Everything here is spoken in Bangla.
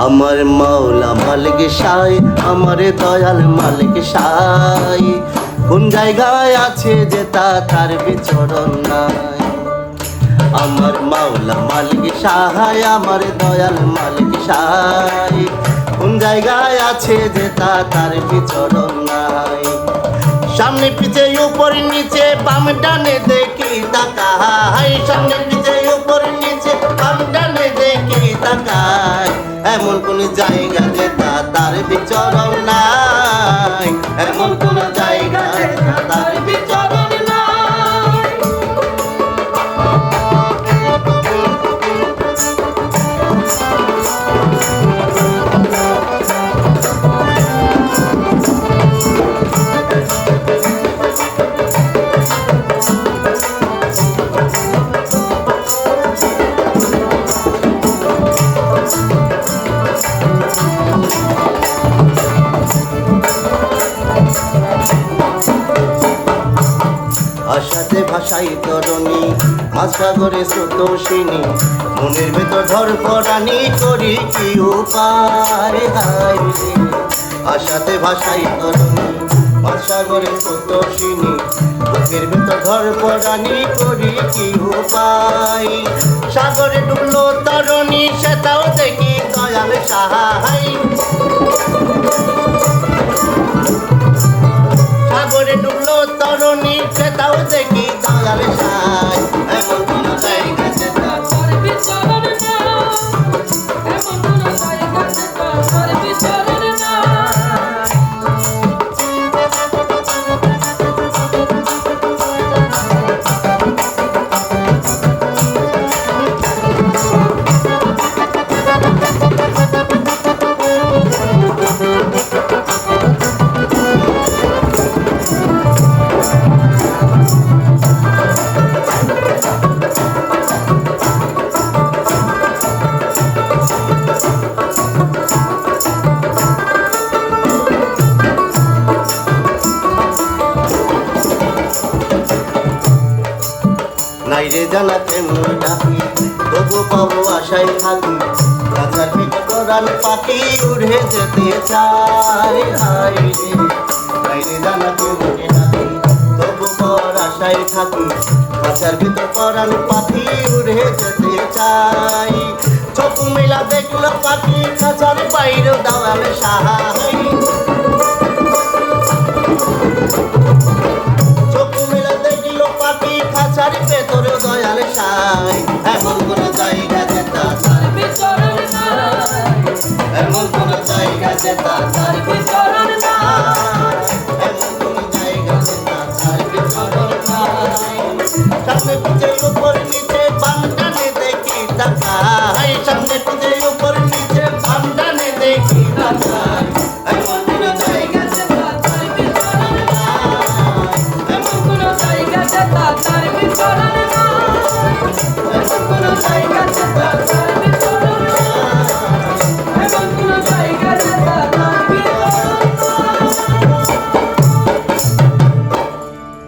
আমার মাওলা মালিক সাই, আমার দয়াল মালিক সাই, কোন জায়গায় আছে যে তার বিচরণ নাই। আমার মাওলা মালিক সাহাই, আমার দয়াল মালিক সাই, কোন জায়গায় আছে যে তার বিচরণ নাই। সামনে পিছে উপর নিচে বাম ডানে দেখি তাকাই, সামনে পিছে উপর নিচে বাম ডানে দেখি তাকাই, এমন কোন জায়গা যে তার বিচরণ নাই, এমন কোন জায়গা যে তার বিচরণ নাই। আশাতে ভাষাই তরণী, মাঝ সাগরে স্রোতোষিনী, মনের ভেতর ধরফরানি করি কি উপায় হায় রে। আশাতে ভাষাই তরণী, মাঝ সাগরে স্রোতোষিনী, বুকের ভেতর ধরফরানি করি কি উপায়। সাগরে ডুবলো তরণী, সেটাও দেখি দয়াল সাহাই, সাগরে ডুবলো তরণী, সেটাও দেখি দয়াল সাহাই, এমন কোন জায়গা যে তার বিচরণ নাই, এমন কোন জায়গা যে তার বিচরণ নাই। নাইরে জানা কেমন ডাকি, তবু পাবো আশায় থাকি, রাজার পিঠে কোরআন পাখি উড়ে যেতে চায় হায় রে। নাইরে জানা কেমন ডাকি, তবু পাওয়ার আশায় থাকি, রাজার ভিতর কোরআন পাখি উড়ে যেতে চাই। চোখ মেলা দেখলো পাখি, খাঁচার বাইরে দয়াল সাহাই, চোখ মেলা দেখলো পাখি, খাঁচার ভেতরে দয়াল সাহাই, এমন কোন জায়গা যে তার বিচরণ নাই, এমন কোন জায়গা যে তার বিচরণ নাই, এমন কোন জায়গা যে তার বিচরণ নাই। সামনে পিছে